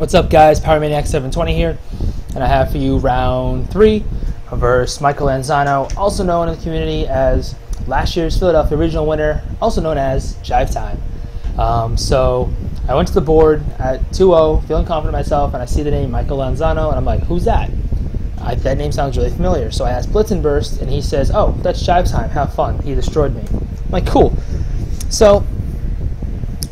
What's up, guys? PowerManiac720 here, and I have for you round 3 versus Michael Lanzano, also known in the community as last year's Philadelphia Regional winner, also known as JiveTime. So I went to the board at 2-0, feeling confident in myself, and I see the name Michael Lanzano, and I'm like, who's that? That name sounds really familiar. So I asked Blitz and Burst, and he says, oh, that's JiveTime, have fun. He destroyed me. I'm like, cool. So,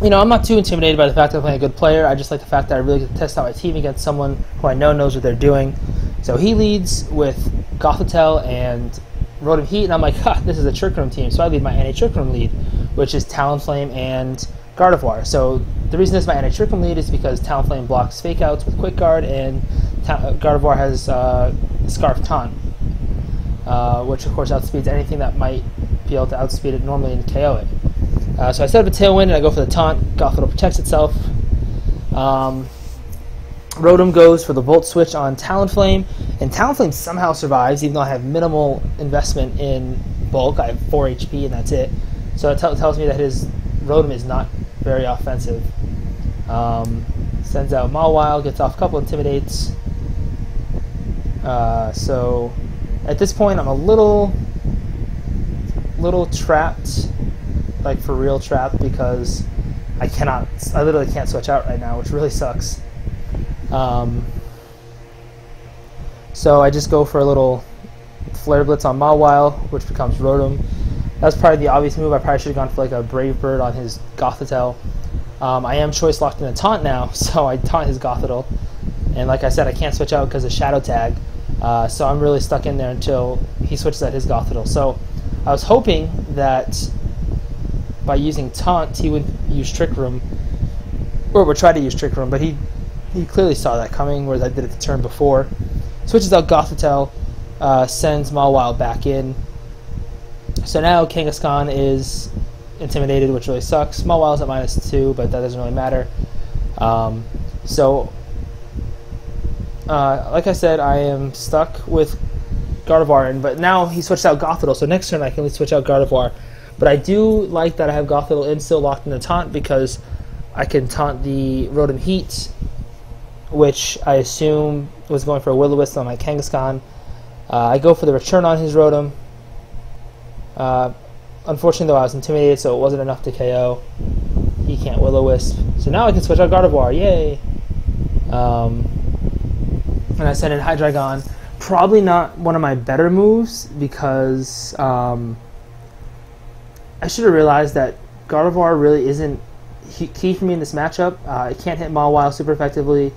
you know, I'm not too intimidated by the fact that I'm playing a good player. I just like the fact that I really get to test out my team against someone who I know knows what they're doing. So he leads with Gothitelle and Rotom Heat, and I'm like, ha, this is a Trick Room team. So I lead my anti-Trick Room lead, which is Talonflame and Gardevoir. So the reason this is my anti-Trick Room lead is because Talonflame blocks Fake Outs with Quick Guard, and Gardevoir has Scarf Taunt, which of course outspeeds anything that might be able to outspeed it normally and KO it. So I set up a Tailwind and I go for the Taunt. Gothitelle protects itself. Rotom goes for the Volt Switch on Talonflame, and Talonflame somehow survives even though I have minimal investment in bulk. I have 4 HP and that's it. So it tells me that his Rotom is not very offensive. Sends out Mawile, gets off a couple, Intimidates. So at this point I'm a little trapped, like for real trapped, because I literally can't switch out right now, which really sucks. So I just go for a little Flare Blitz on Mawile, which becomes Rotom. That's probably the obvious move. I probably should have gone for like a Brave Bird on his Gothitelle. I am choice locked in a Taunt now, so I taunt his Gothitelle. And like I said, I can't switch out because of Shadow Tag. So I'm really stuck in there until he switches at his Gothitelle. So I was hoping that by using Taunt, he would use Trick Room, or would try to use Trick Room, but he clearly saw that coming, whereas I did it the turn before. Switches out Gothitelle, sends Mawile back in. So now Kangaskhan is intimidated, which really sucks. Mawile's at -2, but that doesn't really matter. Like I said, I am stuck with Gardevoir, but now he switched out Gothitelle, so next turn I can switch out Gardevoir. But I do like that I have Gothitelle in still locked in the Taunt, because I can taunt the Rotom Heat, which I assume was going for a Will-O-Wisp on my Kangaskhan. I go for the return on his Rotom. Unfortunately, though, I was intimidated, so it wasn't enough to KO. He can't Will-O-Wisp. So now I can switch out Gardevoir. Yay! And I send in Hydreigon. Probably not one of my better moves, because I should have realized that Gardevoir really isn't key for me in this matchup. It can't hit Mawile super effectively,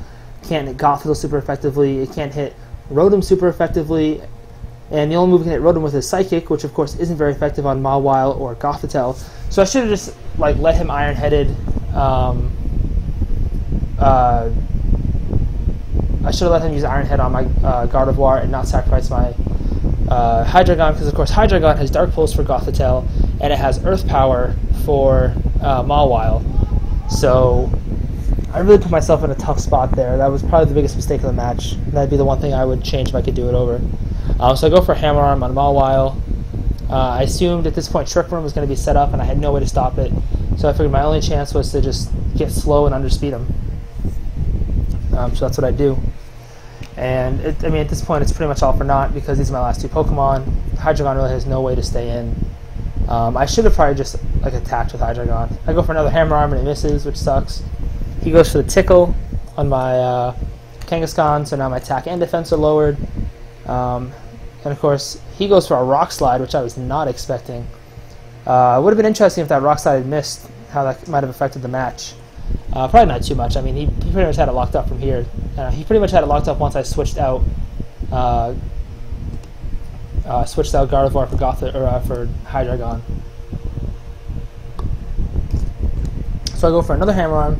can't hit Gothitelle super effectively, it can't hit Rotom super effectively, and the only move it can hit Rotom with is Psychic, which of course isn't very effective on Mawile or Gothitelle. So I should have just like let him Iron-Headed. I should have let him use Iron Head on my Gardevoir and not sacrifice my Hydreigon, because of course Hydreigon has Dark Pulse for Gothitelle, and it has Earth Power for Mawile. So I really put myself in a tough spot there. That was probably the biggest mistake of the match. That'd be the one thing I would change if I could do it over. So I go for Hammer Arm on Mawile. I assumed at this point Trick Room was going to be set up, and I had no way to stop it. So I figured my only chance was to just get slow and underspeed him. So that's what I do. And I mean, at this point, it's pretty much all for naught, because these are my last 2 Pokemon. Hydreigon really has no way to stay in. I should have probably just like attacked with Hydreigon. I go for another Hammer Arm and it misses, which sucks. He goes for the Tickle on my Kangaskhan, so now my attack and defense are lowered. And of course, he goes for a Rock Slide, which I was not expecting. It would have been interesting if that Rock Slide had missed, how that might have affected the match. Probably not too much. I mean, he pretty much had it locked up from here. He pretty much had it locked up once I switched out Gardevoir for Hydreigon. So I go for another Hammer Arm.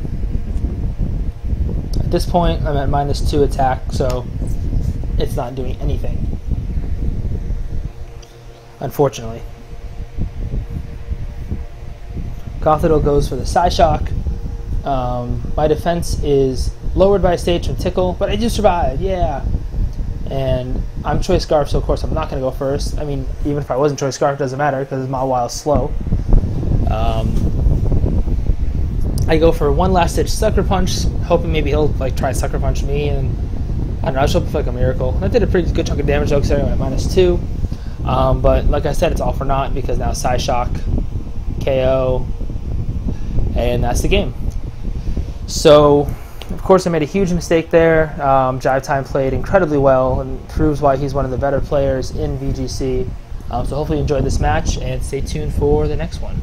At this point, I'm at -2 attack, so it's not doing anything, unfortunately. Gothitelle goes for the Psyshock. My defense is lowered by a stage from Tickle, but I do survive, yeah! And I'm Choice Scarf, so of course I'm not going to go first. I mean, even if I wasn't Choice Scarf, it doesn't matter, because Mawile's slow. I go for one last ditch sucker punch, hoping maybe he'll like try sucker punch me, and I don't know, I was hoping for like a miracle. That did a pretty good chunk of damage though, considering I'm at -2. But like I said, it's all for naught because now Psyshock, KO, and that's the game. So, of course, I made a huge mistake there. JiveTime played incredibly well and proves why he's one of the better players in VGC. So hopefully you enjoyed this match and stay tuned for the next one.